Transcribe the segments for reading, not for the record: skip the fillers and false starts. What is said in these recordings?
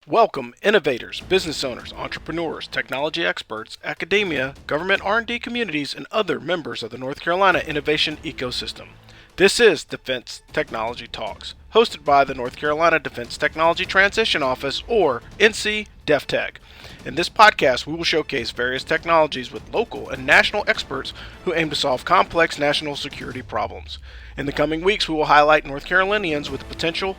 Welcome, innovators, business owners, entrepreneurs, technology experts, academia, government R&D communities, and other members of the North Carolina innovation ecosystem. This is Defense Technology Talks, hosted by the North Carolina Defense Technology Transition Office, or NC DEFTECH. In this podcast, we will showcase various technologies with local and national experts who aim to solve complex national security problems. In the coming weeks, we will highlight North Carolinians with the potential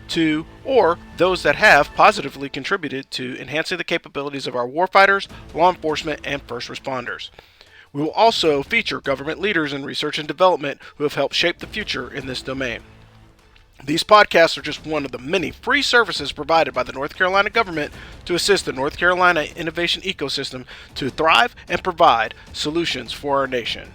to, or those that have positively contributed to enhancing the capabilities of our warfighters, law enforcement, and first responders. We will also feature government leaders in research and development who have helped shape the future in this domain. These podcasts are just one of the many free services provided by the North Carolina government to assist the North Carolina innovation ecosystem to thrive and provide solutions for our nation.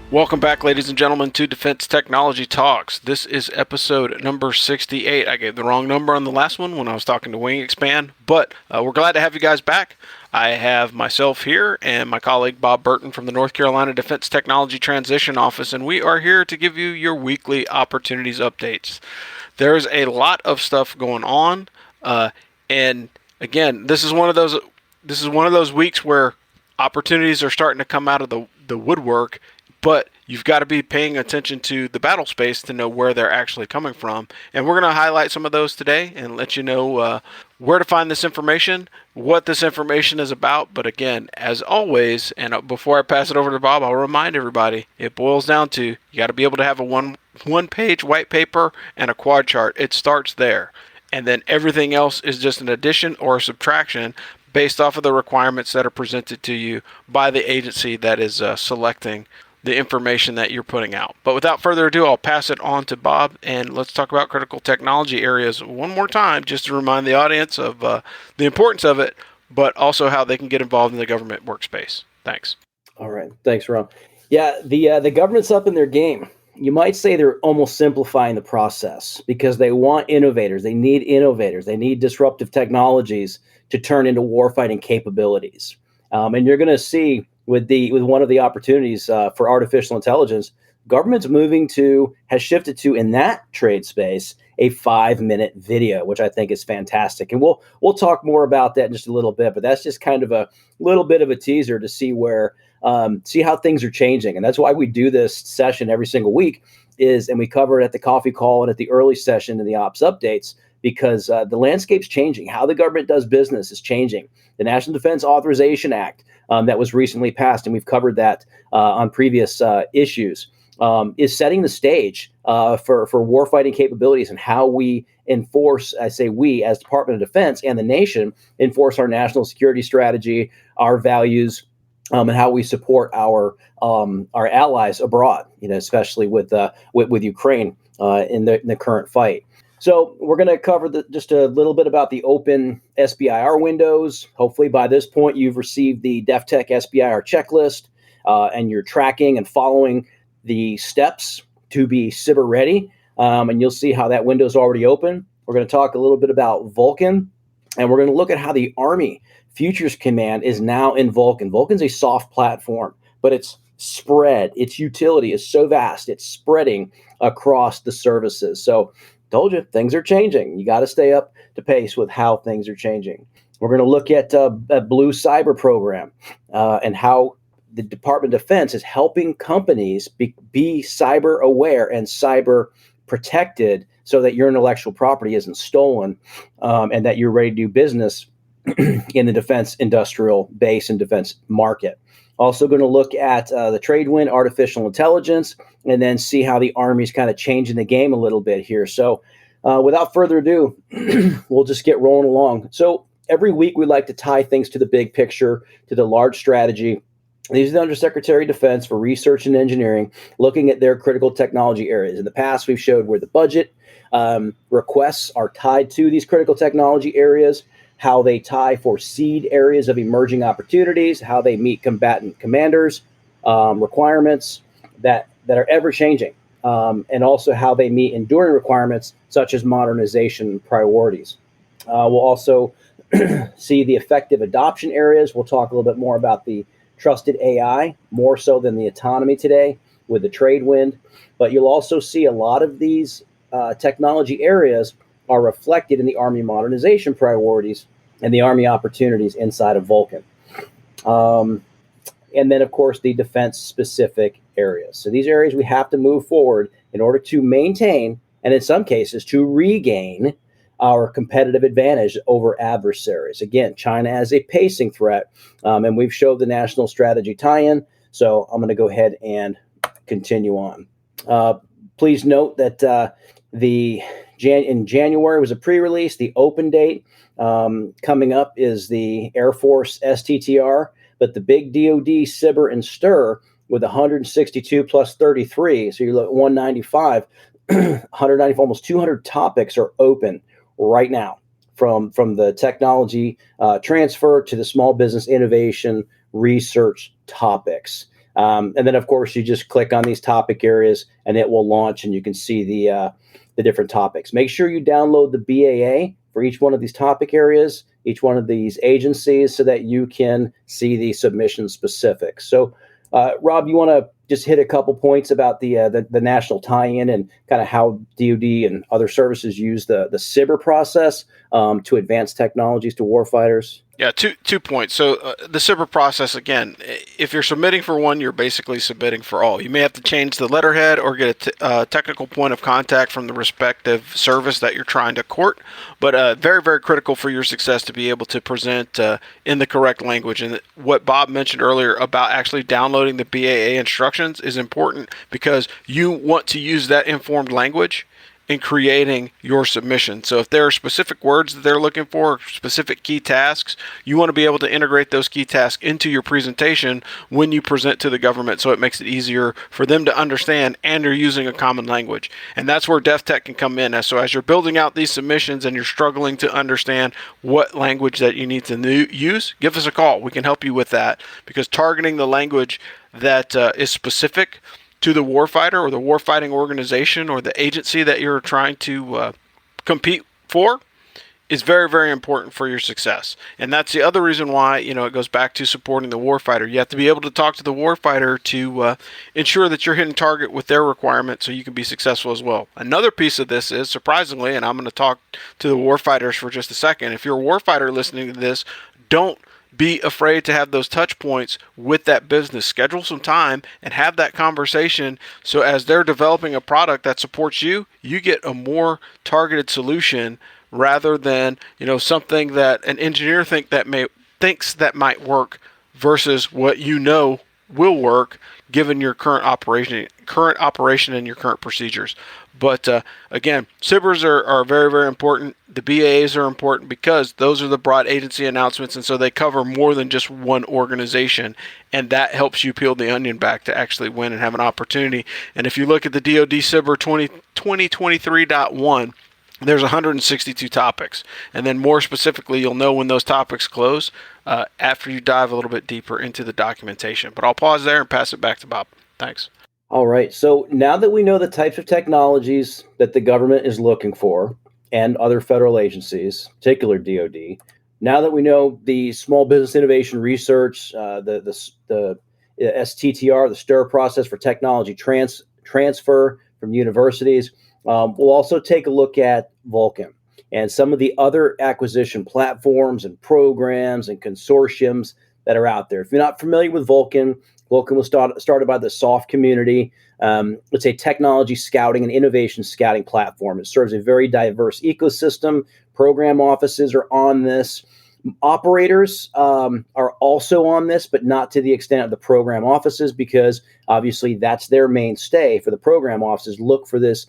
Welcome back, ladies and gentlemen, to Defense Technology Talks. This is episode number 68. I gave the wrong number on the last one when I was talking to Wing Expand, but we're glad to have you guys back. I have myself here and my colleague Bob Burton from the North Carolina Defense Technology Transition Office, and we are here to give you your weekly opportunities updates. There's a lot of stuff going on, and again, this is one of those weeks where opportunities are starting to come out of the woodwork. But you've got to be paying attention to the battle space to know where they're actually coming from. And we're going to highlight some of those today and let you know where to find this information, what this information is about. But again, as always, and before I pass it over to Bob, I'll remind everybody, it boils down to you got to be able to have a one-page white paper and a quad chart. It starts there. And then everything else is just an addition or a subtraction based off of the requirements that are presented to you by the agency that is selecting the information that you're putting out. But without further ado, I'll pass it on to Bob, and let's talk about critical technology areas one more time, just to remind the audience of the importance of it, but also how they can get involved in the government workspace. Thanks. All right. Thanks, Ron. Yeah, the government's up in their game. You might say they're almost simplifying the process because they want innovators. They need disruptive technologies to turn into warfighting capabilities. And you're going to see with one of the opportunities for artificial intelligence, government's has shifted to, in that trade space, a 5-minute video, which I think is fantastic. And we'll talk more about that in just a little bit, but that's just kind of a little bit of a teaser to see see how things are changing. And that's why we do this session every single week and we cover it at the coffee call and at the early session in the ops updates, because the landscape's changing. How the government does business is changing. The National Defense Authorization Act that was recently passed, and we've covered that on previous issues, is setting the stage for warfighting capabilities and how we enforce, I say we, as Department of Defense and the nation, enforce our national security strategy, our values, and how we support our allies abroad, especially with Ukraine in the current fight. So we're going to cover just a little bit about the open SBIR windows. Hopefully by this point, you've received the DEFTECH SBIR checklist and you're tracking and following the steps to be SBIR ready. And you'll see how that window is already open. We're going to talk a little bit about Vulcan, and we're going to look at how the Army Futures Command is now in Vulcan. Vulcan's a soft platform, but its utility is so vast, it's spreading across the services. So told you, things are changing. You got to stay up to pace with how things are changing. We're going to look at a Blue Cyber program and how the Department of Defense is helping companies be cyber aware and cyber protected so that your intellectual property isn't stolen and that you're ready to do business in the defense industrial base and defense market. Also going to look at the trade wind, artificial intelligence, and then see how the Army's kind of changing the game a little bit here. So without further ado, we'll just get rolling along. So every week we like to tie things to the big picture, to the large strategy. These are the Undersecretary of Defense for Research and Engineering, looking at their critical technology areas. In the past, we've showed where the budget requests are tied to these critical technology areas, how they tie for seed areas of emerging opportunities, how they meet combatant commanders' requirements that are ever changing, and also how they meet enduring requirements such as modernization priorities. We'll also see the effective adoption areas. We'll talk a little bit more about the trusted AI, more so than the autonomy today with the trade wind. But you'll also see a lot of these technology areas are reflected in the Army modernization priorities and the Army opportunities inside of Vulcan. And then, of course, the defense-specific areas. So these areas we have to move forward in order to maintain, and in some cases, to regain our competitive advantage over adversaries. Again, China as a pacing threat, and we've showed the national strategy tie-in, so I'm going to go ahead and continue on. Please note that in January was a pre-release. The open date coming up is the Air Force STTR, but the big DoD SIBR and STIR with 162 plus 33, so you look at 195, 190, almost 200 topics are open right now, from the technology transfer to the small business innovation research topics. And then, of course, you just click on these topic areas and it will launch and you can see the different topics. Make sure you download the BAA for each one of these topic areas, each one of these agencies, so that you can see the submission specifics. So, Rob, you want to just hit a couple points about the national tie-in and kind of how DoD and other services use the SIBR process to advance technologies to warfighters? Yeah, two points. So the SIBR process, again, if you're submitting for one, you're basically submitting for all. You may have to change the letterhead or get a technical point of contact from the respective service that you're trying to court, but very, very critical for your success to be able to present in the correct language. And what Bob mentioned earlier about actually downloading the BAA instructions is important because you want to use that informed language in creating your submission. So if there are specific words that they're looking for, specific key tasks, you want to be able to integrate those key tasks into your presentation when you present to the government, so it makes it easier for them to understand and you're using a common language. And that's where DefTech can come in. So as you're building out these submissions and you're struggling to understand what language that you need to use, give us a call. We can help you with that, because targeting the language that is specific to the warfighter or the warfighting organization or the agency that you're trying to compete for is very, very important for your success. And that's the other reason why, it goes back to supporting the warfighter. You have to be able to talk to the warfighter to ensure that you're hitting target with their requirements so you can be successful as well. Another piece of this is, surprisingly, and I'm going to talk to the warfighters for just a second, if you're a warfighter listening to this, don't be afraid to have those touch points with that business. Schedule some time and have that conversation, so as they're developing a product that supports you, you get a more targeted solution rather than something that an engineer thinks that might work versus what will work given your current operation and your current procedures. But again, SIBRs are very, very important. The BAAs are important because those are the broad agency announcements, and so they cover more than just one organization, and that helps you peel the onion back to actually win and have an opportunity. And if you look at the DoD SIBR 2023.1, there's 162 topics. And then more specifically, you'll know when those topics close after you dive a little bit deeper into the documentation. But I'll pause there and pass it back to Bob. Thanks. All right. So now that we know the types of technologies that the government is looking for and other federal agencies, particular DoD, now that we know the small business innovation research, the STTR, the STIR process for technology transfer from universities, we'll also take a look at Vulcan and some of the other acquisition platforms and programs and consortiums that are out there. If you're not familiar with Vulcan was started by the SOFT community. It's a technology scouting and innovation scouting platform. It serves a very diverse ecosystem. Program offices are on this. Operators are also on this, but not to the extent of the program offices, because obviously that's their mainstay. For the program offices, look for these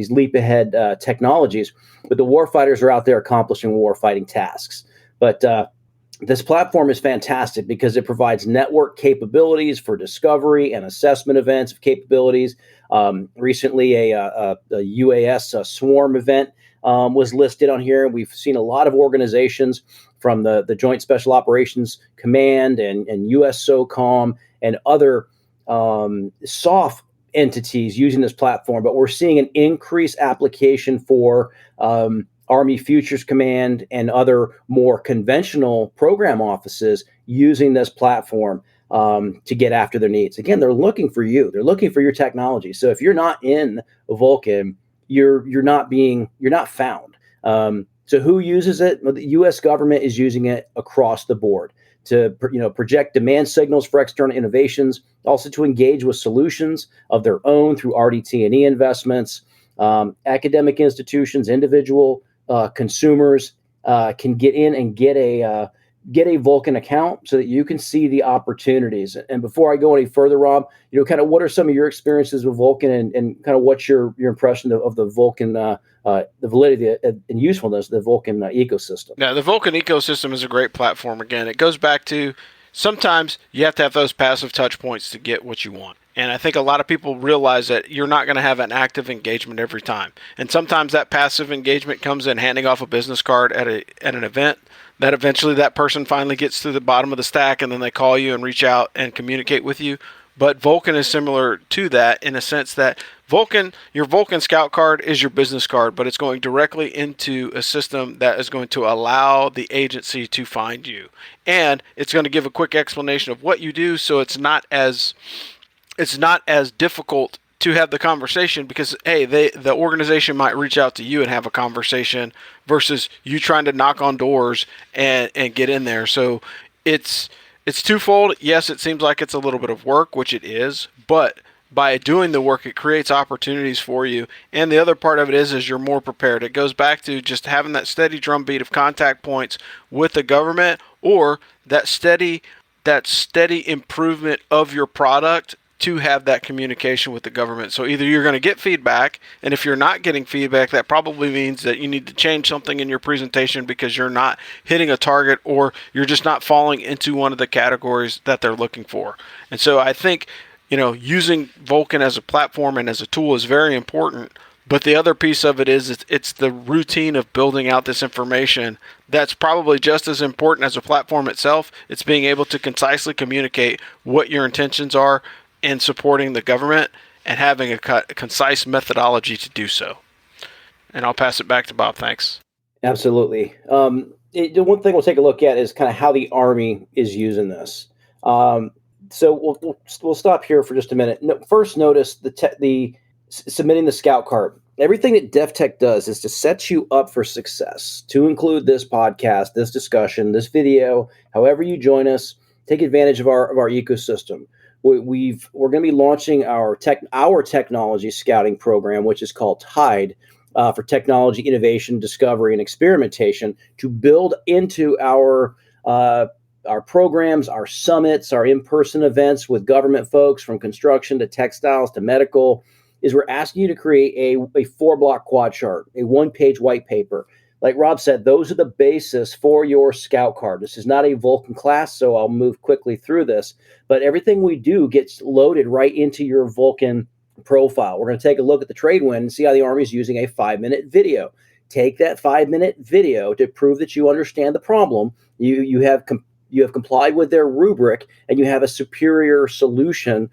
leap ahead technologies. But the warfighters are out there accomplishing warfighting tasks. But this platform is fantastic because it provides network capabilities for discovery and assessment events of capabilities. Recently, a UAS swarm event was listed on here. We've seen a lot of organizations from the Joint Special Operations Command and US SOCOM and other soft entities using this platform, but we're seeing an increased application for Army Futures Command and other more conventional program offices using this platform to get after their needs. Again, they're looking for you. They're looking for your technology. So if you're not in Vulcan, you're not found. So who uses it? Well, the U.S. government is using it across the board to project demand signals for external innovations, also to engage with solutions of their own through RDT&E investments. Academic institutions, individual consumers can get in and get a Vulcan account so that you can see the opportunities. And before I go any further, Rob, kind of what are some of your experiences with Vulcan and kind of what's your impression of the Vulcan, the validity and usefulness of the Vulcan ecosystem? Now, the Vulcan ecosystem is a great platform. Again, it goes back to sometimes you have to have those passive touch points to get what you want. And I think a lot of people realize that you're not going to have an active engagement every time. And sometimes that passive engagement comes in handing off a business card at an event that eventually that person finally gets to the bottom of the stack and then they call you and reach out and communicate with you. But Vulcan is similar to that in a sense that your Vulcan Scout card is your business card, but it's going directly into a system that is going to allow the agency to find you. And it's going to give a quick explanation of what you do, so it's not as difficult to have the conversation because, hey, the organization might reach out to you and have a conversation versus you trying to knock on doors and get in there. So it's twofold. Yes, it seems like it's a little bit of work, which it is, but by doing the work, it creates opportunities for you. And the other part of it is you're more prepared. It goes back to just having that steady drumbeat of contact points with the government or that steady improvement of your product to have that communication with the government. So either you're going to get feedback, and if you're not getting feedback, that probably means that you need to change something in your presentation because you're not hitting a target or you're just not falling into one of the categories that they're looking for. And so I think, using Vulcan as a platform and as a tool is very important. But the other piece of it is it's the routine of building out this information that's probably just as important as the platform itself. It's being able to concisely communicate what your intentions are in supporting the government and having a concise methodology to do so. And I'll pass it back to Bob. Thanks. Absolutely. The one thing we'll take a look at is kind of how the Army is using this. So we'll stop here for just a minute. First, notice the submitting the Scout card. Everything that DEFTECH does is to set you up for success, to include this podcast, this discussion, this video, however you join us, take advantage of our ecosystem. We're going to be launching our technology scouting program, which is called TIDE, for technology innovation, discovery, and experimentation, to build into our programs, our summits, our in-person events with government folks from construction to textiles to medical. Is we're asking you to create a 4-block quad chart, a 1-page white paper. Like Rob said, those are the basis for your Scout card. This is not a Vulcan class, so I'll move quickly through this. But everything we do gets loaded right into your Vulcan profile. We're going to take a look at the trade wind and see how the Army is using a 5-minute video. Take that 5-minute video to prove that you understand the problem. You have complied with their rubric, and you have a superior solution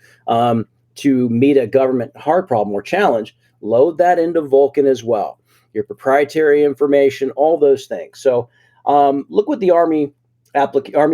to meet a government hard problem or challenge. Load that into Vulcan as well. Your proprietary information, all those things. So look what the Army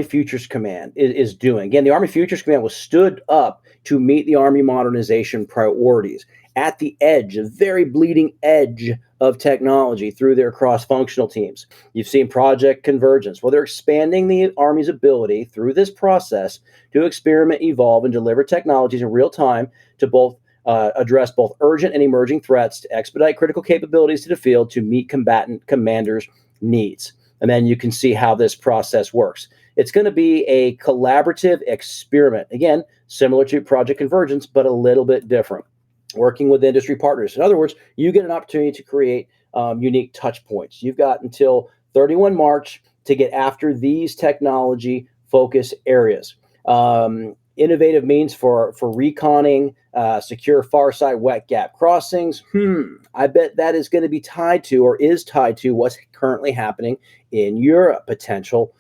Futures Command is doing. Again, the Army Futures Command was stood up to meet the Army modernization priorities at the edge, a very bleeding edge of technology through their cross-functional teams. You've seen Project Convergence. Well, they're expanding the Army's ability through this process to experiment, evolve, and deliver technologies in real time to both address both urgent and emerging threats, to expedite critical capabilities to the field, to meet combatant commanders' needs. And then you can see how this process works. It's going to be a collaborative experiment. Again, similar to Project Convergence, but a little bit different. Working with industry partners. In other words, you get an opportunity to create unique touch points. You've got until 31 March to get after these technology focus areas. Innovative means for reconning, secure far side wet gap crossings. I bet that is going to be tied to, or is tied to, what's currently happening in Europe. Potential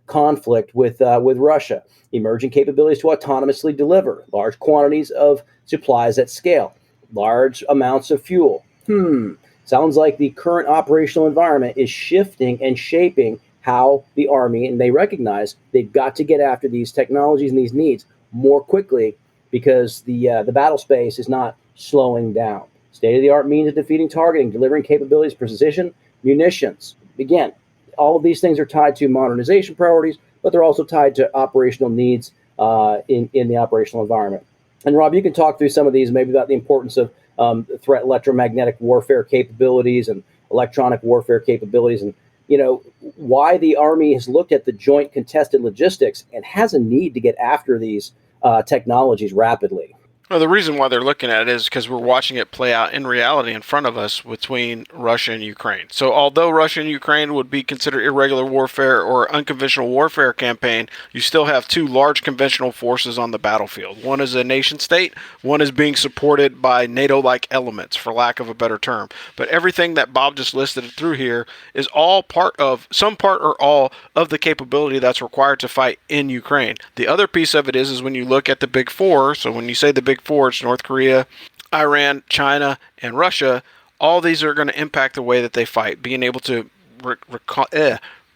conflict with Russia. Emerging capabilities to autonomously deliver large quantities of supplies at scale. Large amounts of fuel. Sounds like the current operational environment is shifting and shaping how the Army, and they recognize they've got to get after these technologies and these needs more quickly because the battle space is not slowing down. State-of-the-art means of defeating, targeting, delivering capabilities, precision, munitions. Again, all of these things are tied to modernization priorities, but they're also tied to operational needs in the operational environment. And Rob, you can talk through some of these, maybe about the importance of threat electromagnetic warfare capabilities and electronic warfare capabilities, and why the Army has looked at the joint contested logistics and has a need to get after these technologies rapidly. Well, the reason why they're looking at it is because we're watching it play out in reality in front of us between Russia and Ukraine. So although Russia and Ukraine would be considered irregular warfare or unconventional warfare campaign, you still have two large conventional forces on the battlefield. One is a nation state, one is being supported by NATO-like elements, for lack of a better term. But everything that Bob just listed through here is all part of, some part or all of the capability that's required to fight in Ukraine. The other piece of it is when you look at the big four, so when you say the big four, it's North Korea, Iran, China, and Russia. All these are going to impact the way that they fight. Being able to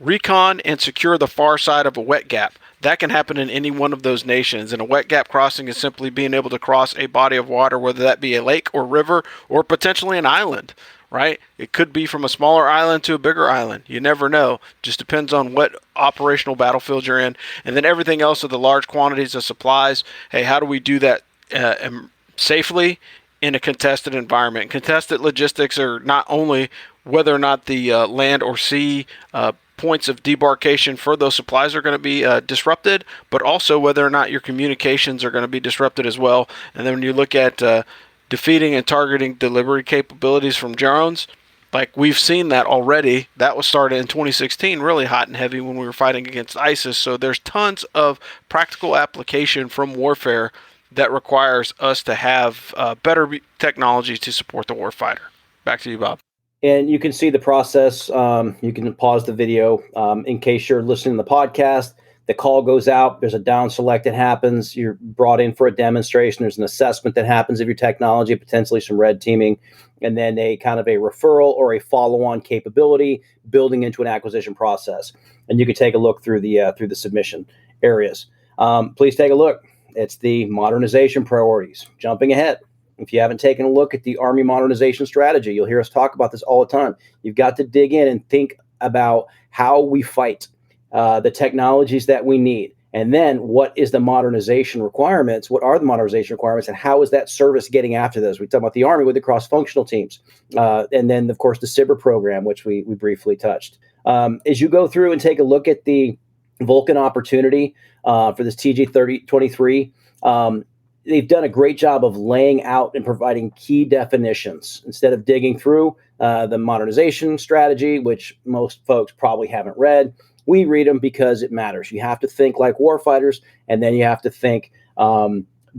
recon and secure the far side of a wet gap. That can happen in any one of those nations. And a wet gap crossing is simply being able to cross a body of water, whether that be a lake or river or potentially an island, right? It could be from a smaller island to a bigger island. You never know. Just depends on what operational battlefield you're in. And then everything else of the large quantities of supplies. Hey, how do we do that safely in a contested environment? Contested logistics are not only whether or not the land or sea points of debarkation for those supplies are going to be disrupted, but also whether or not your communications are going to be disrupted as well. And then when you look at defeating and targeting delivery capabilities from drones, like we've seen that already. That was started in 2016, really hot and heavy when we were fighting against ISIS. So there's tons of practical application from warfare that requires us to have better technology to support the warfighter. Back to you, Bob. And you can see the process. You can pause the video in case you're listening to the podcast. The call goes out. There's a down select that happens. You're brought in for a demonstration. There's an assessment that happens of your technology, potentially some red teaming, and then a kind of a referral or a follow-on capability building into an acquisition process. And you can take a look through the submission areas. Please take a look. It's the modernization priorities. Jumping ahead. If you haven't taken a look at the Army modernization strategy, you'll hear us talk about this all the time. You've got to dig in and think about how we fight, the technologies that we need, and then what is the modernization requirements? What are the modernization requirements, and how is that service getting after those? We talk about the Army with the cross-functional teams, and then, of course, the cyber program, which we briefly touched. As you go through and take a look at the Vulcan opportunity for this TG-3023, they've done a great job of laying out and providing key definitions instead of digging through the modernization strategy, which most folks probably haven't read. We read them because it matters. You have to think like warfighters, and then you have to think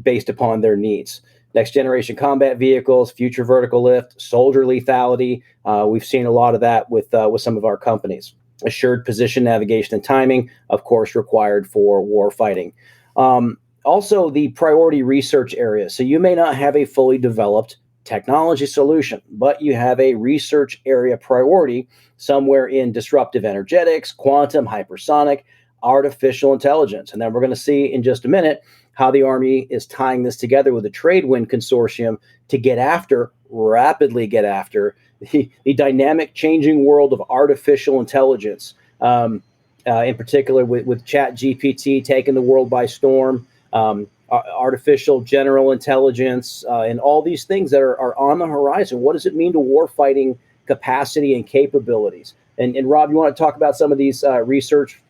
based upon their needs. Next generation combat vehicles, future vertical lift, soldier lethality. We've seen a lot of that with some of our companies. Assured position, navigation, and timing, of course, required for war fighting. Also, the priority research area. So you may not have a fully developed technology solution, but you have a research area priority somewhere in disruptive energetics, quantum, hypersonic, artificial intelligence. And then we're going to see in just a minute how the Army is tying this together with the Tradewind Consortium to rapidly get after the dynamic changing world of artificial intelligence, in particular with ChatGPT taking the world by storm, artificial general intelligence, and all these things that are on the horizon. What does it mean to warfighting capacity and capabilities? And Rob, you want to talk about some of these research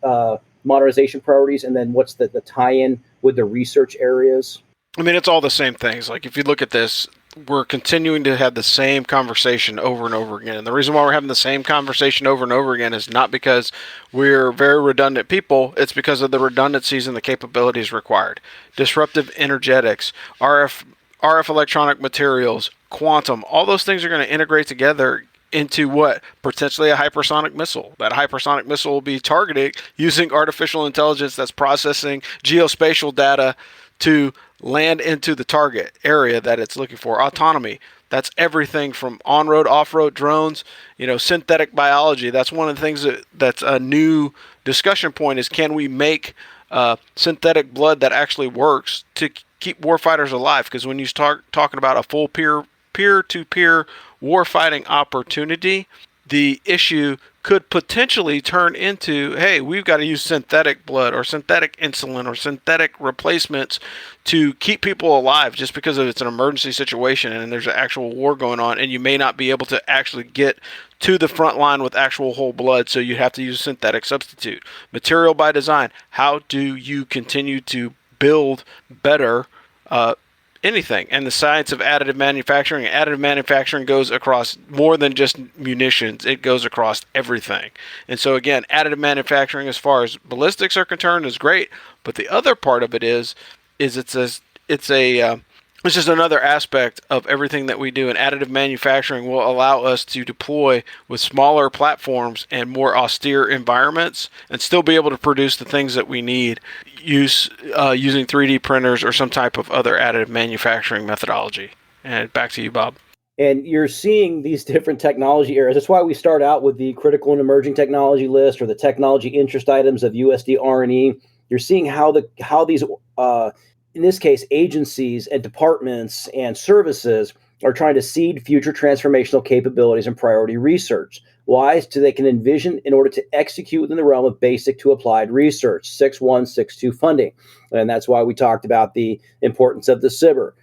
modernization priorities, and then what's the tie-in with the research areas? I mean, it's all the same things. Like if you look at this, we're continuing to have the same conversation over and over again. And the reason why we're having the same conversation over and over again is not because we're very redundant people. It's because of the redundancies and the capabilities required. Disruptive energetics, RF electronic materials, quantum, all those things are going to integrate together into what? Potentially a hypersonic missile. That hypersonic missile will be targeted using artificial intelligence that's processing geospatial data to land into the target area that it's looking for. Autonomy, that's everything from on-road, off-road drones, synthetic biology. That's one of the things that's a new discussion point is, can we make synthetic blood that actually works to keep warfighters alive? Because when you start talking about a full peer-to-peer warfighting opportunity, the issue could potentially turn into, hey, we've got to use synthetic blood or synthetic insulin or synthetic replacements to keep people alive just because it's an emergency situation and there's an actual war going on, and you may not be able to actually get to the front line with actual whole blood, so you have to use a synthetic substitute. Material by design, how do you continue to build better anything? And the science of additive manufacturing goes across more than just munitions. It goes across everything. And so again, additive manufacturing as far as ballistics are concerned is great, but the other part of it is it's just another aspect of everything that we do. And additive manufacturing will allow us to deploy with smaller platforms and more austere environments and still be able to produce the things that we need using 3D printers or some type of other additive manufacturing methodology. And back to you, Bob. And you're seeing these different technology areas. That's why we start out with the critical and emerging technology list or the technology interest items of USD R&E. You're seeing how these in this case, agencies and departments and services are trying to seed future transformational capabilities and priority research. Why? So they can envision in order to execute within the realm of basic to applied research, 6.1, 6.2 funding. And that's why we talked about the importance of the SBIR.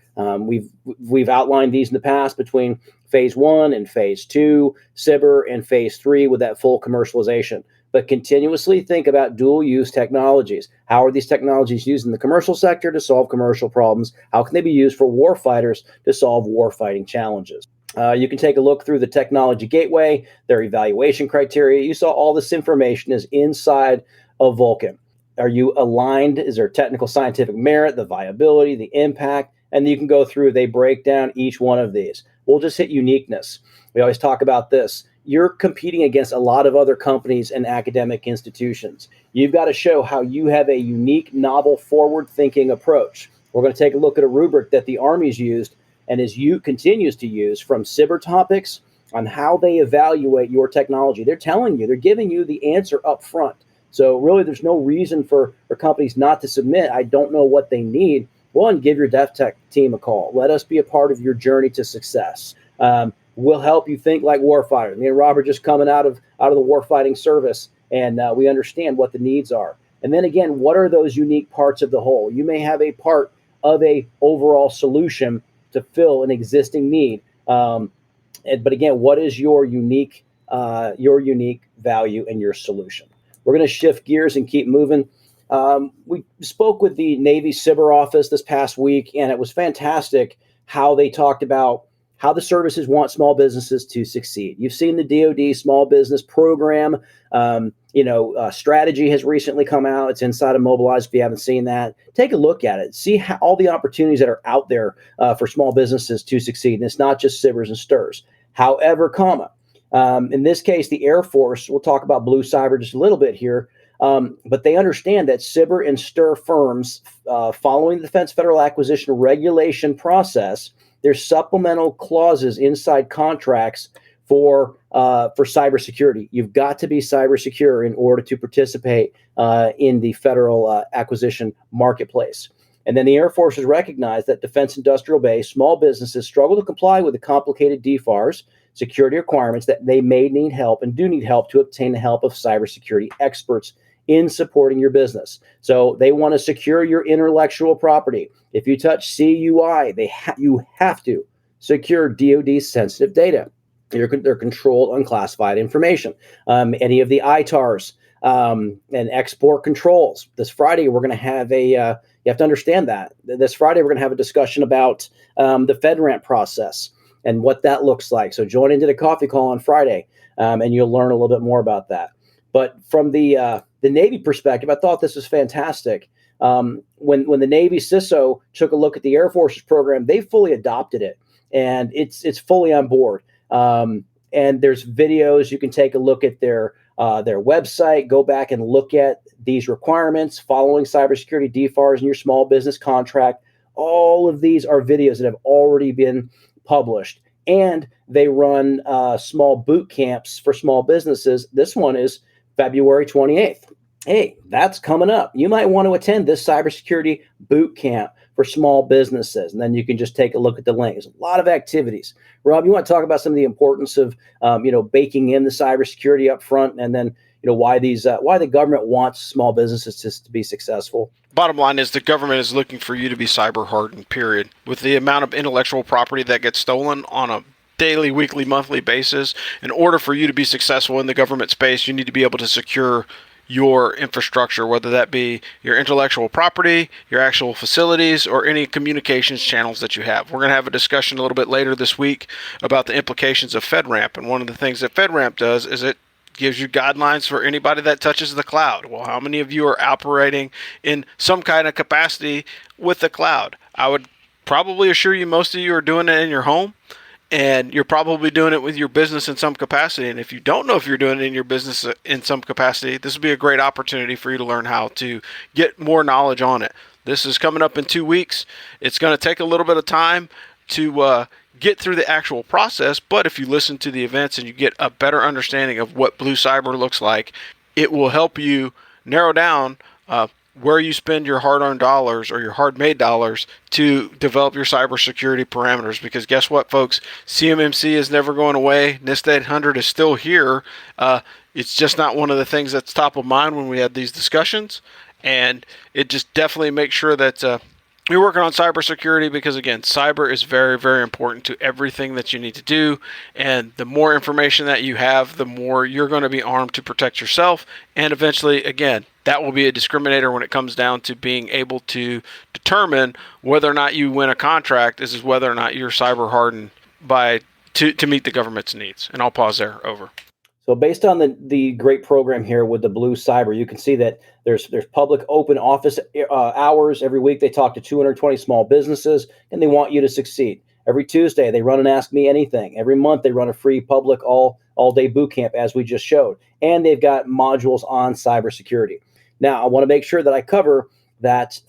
We've outlined these in the past between phase 1 and phase 2, SBIR, and phase 3 with that full commercialization. But continuously think about dual use technologies. How are these technologies used in the commercial sector to solve commercial problems? How can they be used for warfighters to solve warfighting challenges? You can take a look through the technology gateway, their evaluation criteria. You saw all this information is inside of Vulcan. Are you aligned? Is there technical scientific merit, the viability, the impact? And you can go through, they break down each one of these. We'll just hit uniqueness. We always talk about this. You're competing against a lot of other companies and academic institutions. You've got to show how you have a unique, novel, forward-thinking approach. We're going to take a look at a rubric that the Army's used and continues to use from SBIR topics on how they evaluate your technology. They're telling you, they're giving you the answer up front. So really, there's no reason for companies not to submit. I don't know what they need. One, give your DEFTECH team a call. Let us be a part of your journey to success. We'll help you think like warfighter. Me and Robert just coming out of the warfighting service, and we understand what the needs are. And then again, what are those unique parts of the whole? You may have a part of a overall solution to fill an existing need. But again, what is your unique value and your solution? We're going to shift gears and keep moving. We spoke with the Navy SBIR office this past week, and it was fantastic how they talked about how the services want small businesses to succeed. You've seen the DoD small business program. Strategy has recently come out. It's inside of Mobilize. If you haven't seen that, take a look at it. See how all the opportunities that are out there for small businesses to succeed. And it's not just SBIRs and STIRs. However, in this case, the Air Force, we'll talk about Blue Cyber just a little bit here, but they understand that SBIR and STIR firms, following the Defense Federal Acquisition Regulation process, there's supplemental clauses inside contracts for cybersecurity. You've got to be cyber secure in order to participate in the federal acquisition marketplace. And then the Air Force has recognized that defense industrial base small businesses struggle to comply with the complicated DFARS security requirements that they may need help and do need help to obtain the help of cybersecurity experts in supporting your business. So they want to secure your intellectual property. If you touch CUI, you have to secure DoD sensitive data. They're controlled unclassified information. Any of the ITARs and export controls. This Friday, we're going to have you have to understand that. This Friday, we're going to have a discussion about the FedRAMP process and what that looks like. So join into the coffee call on Friday, and you'll learn a little bit more about that. But from the Navy perspective, I thought this was fantastic. When the Navy CISO took a look at the Air Force's program, they fully adopted it, and it's fully on board. And there's videos. You can take a look at their website, go back and look at these requirements, following cybersecurity DFARS in your small business contract, All of these are videos that have already been published, and they run small boot camps for small businesses. This one is February 28th. Hey, that's coming up. You might want to attend this cybersecurity boot camp for small businesses, and then you can just take a look at the link. There's a lot of activities. Rob, you want to talk about some of the importance of baking in the cybersecurity up front, and then why the government wants small businesses to be successful? Bottom line is the government is looking for you to be cyber hardened, period. With the amount of intellectual property that gets stolen on a daily, weekly, monthly basis, in order for you to be successful in the government space, you need to be able to secure your infrastructure, whether that be your intellectual property, your actual facilities, or any communications channels that you have. We're going to have a discussion a little bit later this week about the implications of FedRAMP. And one of the things that FedRAMP does is it gives you guidelines for anybody that touches the cloud. Well, how many of you are operating in some kind of capacity with the cloud? I would probably assure you most of you are doing it in your home, and you're probably doing it with your business in some capacity. And if you don't know if you're doing it in your business in some capacity, this would be a great opportunity for you to learn how to get more knowledge on it. This is coming up in 2 weeks. It's going to take a little bit of time to get through the actual process, but if you listen to the events and you get a better understanding of what Blue Cyber looks like, it will help you narrow down where you spend your hard-earned dollars or your hard-made dollars to develop your cybersecurity parameters. Because guess what, folks? CMMC is never going away. NIST 800 is still here. It's just not one of the things that's top of mind when we have these discussions, and it just definitely makes sure that you're working on cybersecurity, because again, cyber is very, very important to everything that you need to do. And the more information that you have, the more you're going to be armed to protect yourself. And eventually, again, that will be a discriminator when it comes down to being able to determine whether or not you win a contract. This is whether or not you're cyber hardened to meet the government's needs. And I'll pause there. Over. So based on the great program here with the Blue Cyber, you can see that there's public open office hours every week. They talk to 220 small businesses, and they want you to succeed. Every Tuesday, they run an Ask Me Anything. Every month, they run a free public all-day boot camp, as we just showed. And they've got modules on cybersecurity. Now, I want to make sure that I cover that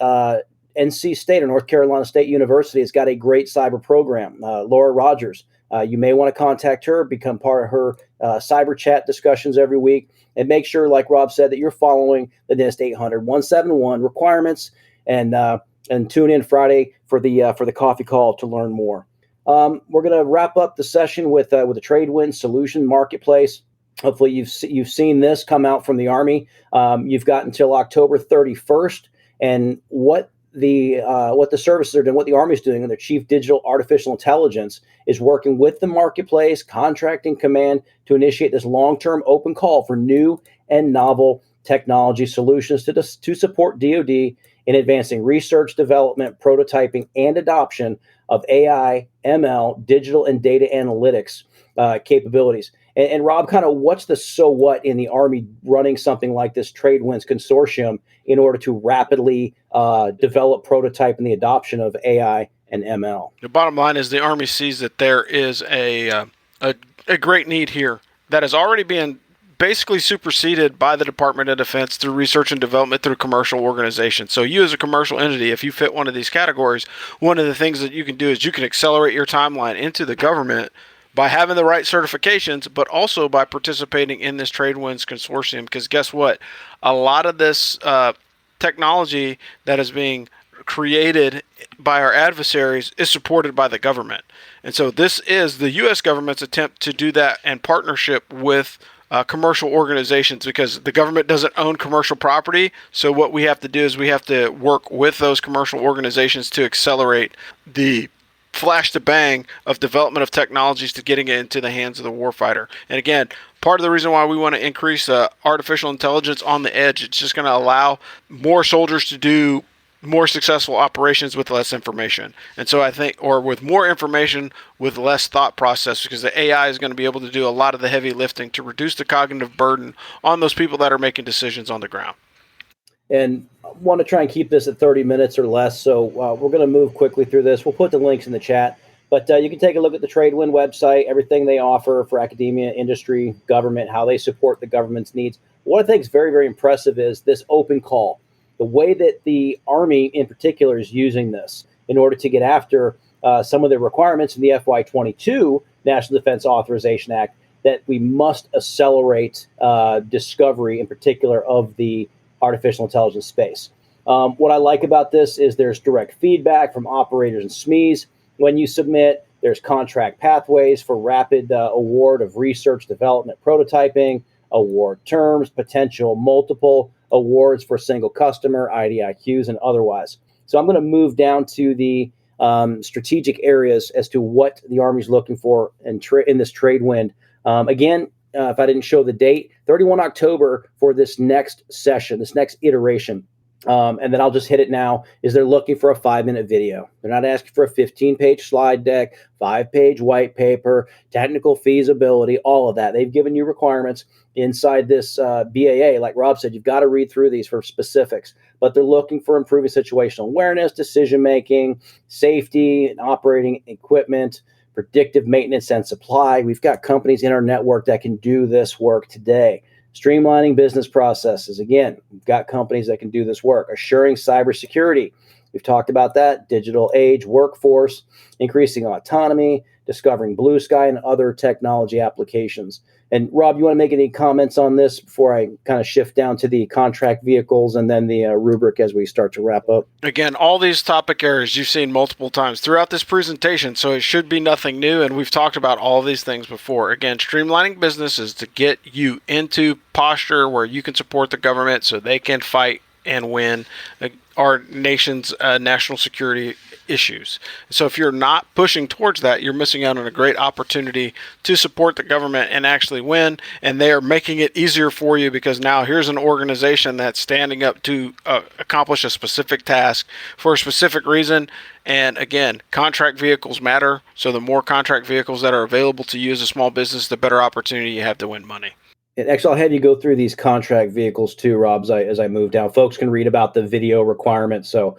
NC State, or North Carolina State University, has got a great cyber program. Laura Rogers. You may want to contact her, become part of her cyber chat discussions every week, and make sure, like Rob said, that you're following the NIST 800-171 requirements, and tune in Friday for the coffee call to learn more. We're going to wrap up the session with the Tradewin Solution Marketplace. Hopefully, you've seen this come out from the Army. You've got until October 31st, and what the services are doing, what the Army is doing, and their Chief Digital Artificial Intelligence is working with the marketplace, contracting command, to initiate this long-term open call for new and novel technology solutions to support DoD in advancing research, development, prototyping, and adoption of AI, ML, digital and data analytics capabilities. And Rob, kind of what's the so what in the Army running something like this Tradewinds Consortium in order to rapidly develop, prototype, and the adoption of AI and ML? The bottom line is the Army sees that there is a great need here that is already being basically superseded by the Department of Defense through research and development through commercial organizations. So you as a commercial entity, if you fit one of these categories, one of the things that you can do is you can accelerate your timeline into the government by having the right certifications, but also by participating in this Tradewinds Consortium. Because guess what? A lot of this technology that is being created by our adversaries is supported by the government. And so this is the U.S. government's attempt to do that in partnership with commercial organizations, because the government doesn't own commercial property. So what we have to do is we have to work with those commercial organizations to accelerate the flash to bang of development of technologies to getting it into the hands of the warfighter. And again, part of the reason why we want to increase artificial intelligence on the edge, it's just going to allow more soldiers to do more successful operations with less information. And so I think, or with more information with less thought process, because the AI is going to be able to do a lot of the heavy lifting to reduce the cognitive burden on those people that are making decisions on the ground. And I want to try and keep this at 30 minutes or less, so we're going to move quickly through this. We'll put the links in the chat, but you can take a look at the Tradewin website, everything they offer for academia, industry, government, how they support the government's needs. What I think is very, very impressive is this open call. The way that the Army in particular is using this in order to get after some of the requirements in the FY22 National Defense Authorization Act, that we must accelerate discovery, in particular, of the artificial intelligence space. What I like about this is there's direct feedback from operators and SMEs when you submit. There's contract pathways for rapid award of research, development, prototyping, award terms, potential multiple awards for single customer, IDIQs, and otherwise. So I'm going to move down to the strategic areas as to what the Army's looking for in this trade wind. Again, if I didn't show the date, 31 October for this next session, this next iteration. And then I'll just hit it now, is they're looking for a 5-minute video. They're not asking for a 15-page slide deck, 5-page white paper, technical feasibility, all of that. They've given you requirements inside this BAA. Like Rob said, you've got to read through these for specifics. But they're looking for improving situational awareness, decision-making, safety, and operating equipment, predictive maintenance and supply. We've got companies in our network that can do this work today. Streamlining business processes. Again, we've got companies that can do this work. Assuring cybersecurity. We've talked about that. Digital age workforce, increasing autonomy, discovering blue sky and other technology applications. And Rob, you want to make any comments on this before I kind of shift down to the contract vehicles and then the rubric as we start to wrap up? Again, all these topic areas you've seen multiple times throughout this presentation, so it should be nothing new, and we've talked about all these things before. Again, streamlining business is to get you into posture where you can support the government so they can fight and win our nation's national security issues. So if you're not pushing towards that, you're missing out on a great opportunity to support the government and actually win. And they are making it easier for you because now here's an organization that's standing up to accomplish a specific task for a specific reason. And again, contract vehicles matter. So the more contract vehicles that are available to you as a small business, the better opportunity you have to win money. And actually, I'll have you go through these contract vehicles too, Rob, as I move down. Folks can read about the video requirements. So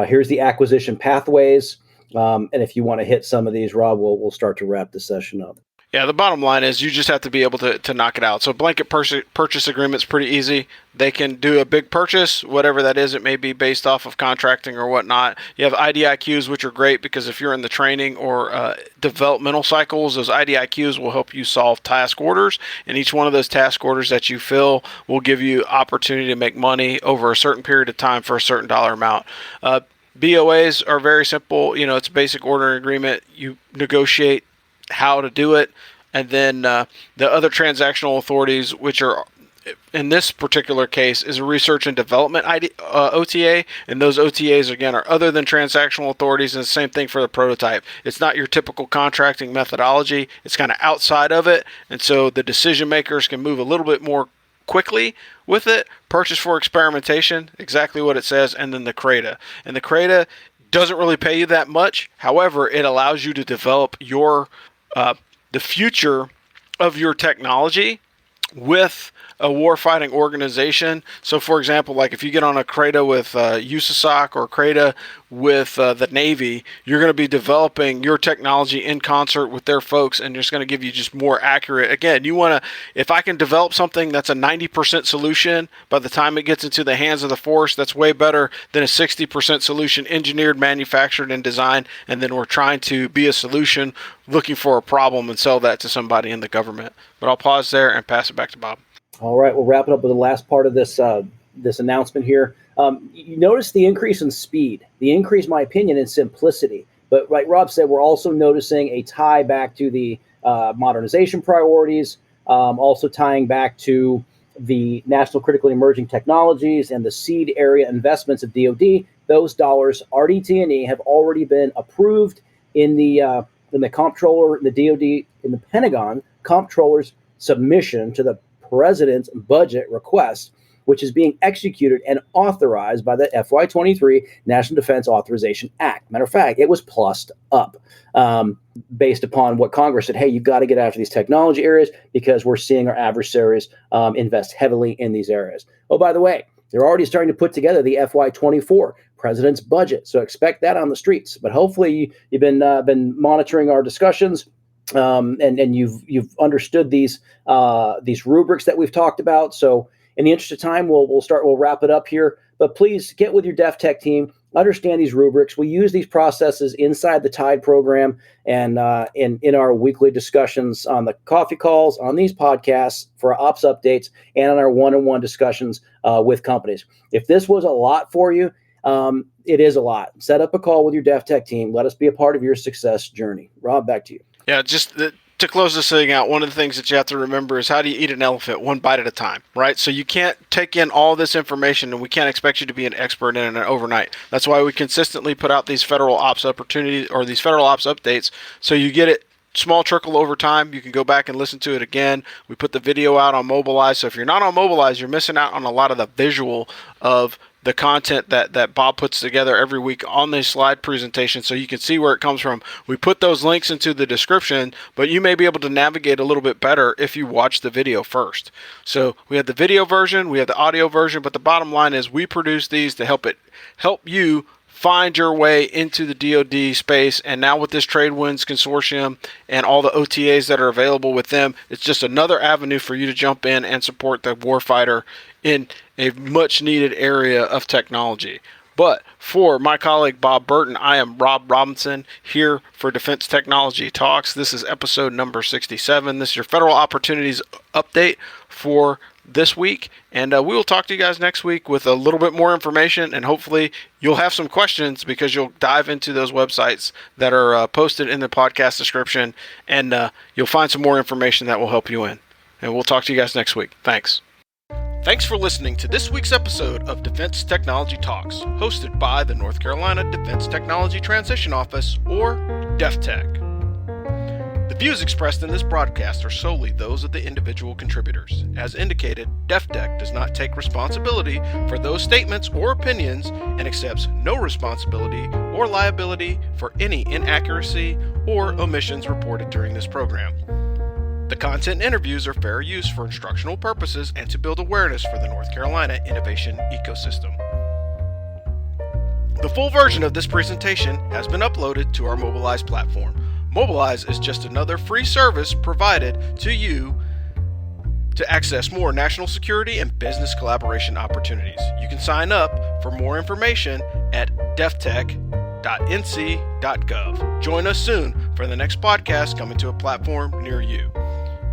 here's the acquisition pathways. And if you want to hit some of these, Rob, we'll start to wrap the session up. Yeah, the bottom line is you just have to be able to knock it out. So blanket purchase agreement's pretty easy. They can do a big purchase, whatever that is. It may be based off of contracting or whatnot. You have IDIQs, which are great because if you're in the training or developmental cycles, those IDIQs will help you solve task orders. And each one of those task orders that you fill will give you opportunity to make money over a certain period of time for a certain dollar amount. BOAs are very simple. You know, it's a basic ordering agreement. You negotiate how to do it, and then the other transactional authorities, which are in this particular case is a research and development OTA, and those OTAs again are other than transactional authorities, and the same thing for the prototype. It's not your typical contracting methodology, it's kind of outside of it, and so the decision makers can move a little bit more quickly with it. Purchase for experimentation, exactly what it says, and then the CRADA. And the CRADA doesn't really pay you that much, however it allows you to develop your the future of your technology with a warfighting organization. So for example, like if you get on a CRADA with USASOC or CRADA with the Navy, you're going to be developing your technology in concert with their folks, and it's going to give you just more accurate. Again, you want to, if I can develop something that's a 90% solution, by the time it gets into the hands of the force, that's way better than a 60% solution engineered, manufactured, and designed, and then we're trying to be a solution looking for a problem and sell that to somebody in the government. But I'll pause there and pass it back to Bob. All right, we'll wrap it up with the last part of this this announcement here. You notice the increase in speed, the increase, in my opinion, in simplicity. But like Rob said, we're also noticing a tie back to the modernization priorities, also tying back to the national critically emerging technologies and the seed area investments of DoD. Those dollars, RDT&E, have already been approved in the comptroller, in the DoD, in the Pentagon comptroller's submission to the President's budget request, which is being executed and authorized by the FY23 National Defense Authorization Act. Matter of fact, it was plussed up based upon what Congress said, hey, you've got to get after these technology areas because we're seeing our adversaries invest heavily in these areas. Oh, by the way, they're already starting to put together the FY24 President's budget, so expect that on the streets. But hopefully you've been monitoring our discussions. And you've understood these rubrics that we've talked about. So in the interest of time, we'll wrap it up here. But please get with your DefTech team, understand these rubrics. We use these processes inside the TIDE program and in our weekly discussions on the coffee calls, on these podcasts for ops updates, and on our one-on-one discussions with companies. If this was a lot for you, it is a lot. Set up a call with your DEFTECH team. Let us be a part of your success journey. Rob, back to you. Yeah, to close this thing out, one of the things that you have to remember is how do you eat an elephant? One bite at a time, right? So you can't take in all this information, and we can't expect you to be an expert in it overnight. That's why we consistently put out these federal ops opportunities or these federal ops updates, so you get it small trickle over time. You can go back and listen to it again. We put the video out on Mobilize, so if you're not on Mobilize, you're missing out on a lot of the visual of the content that Bob puts together every week on this slide presentation, so you can see where it comes from. We put those links into the description, but you may be able to navigate a little bit better if you watch the video first. So we have the video version, we have the audio version, but the bottom line is we produce these to help you find your way into the DoD space. And now with this Trade Winds Consortium and all the OTAs that are available with them, it's just another avenue for you to jump in and support the warfighter in a much needed area of technology. But for my colleague Bob Burton, I am Rob Robinson here for Defense Technology Talks. This is episode number 67. This is your Federal Opportunities Update for this week, and we will talk to you guys next week with a little bit more information, and hopefully you'll have some questions because you'll dive into those websites that are posted in the podcast description, and you'll find some more information that will help you in. And we'll talk to you guys next week. Thanks. Thanks for listening to this week's episode of Defense Technology Talks, hosted by the North Carolina Defense Technology Transition Office, or DEFTECH. The views expressed in this broadcast are solely those of the individual contributors. As indicated, DEFTECH does not take responsibility for those statements or opinions and accepts no responsibility or liability for any inaccuracy or omissions reported during this program. The content and interviews are fair use for instructional purposes and to build awareness for the North Carolina innovation ecosystem. The full version of this presentation has been uploaded to our Mobilize platform. Mobilize is just another free service provided to you to access more national security and business collaboration opportunities. You can sign up for more information at deftech.nc.gov. Join us soon for the next podcast coming to a platform near you.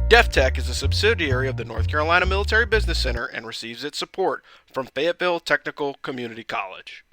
DEFTECH is a subsidiary of the North Carolina Military Business Center and receives its support from Fayetteville Technical Community College.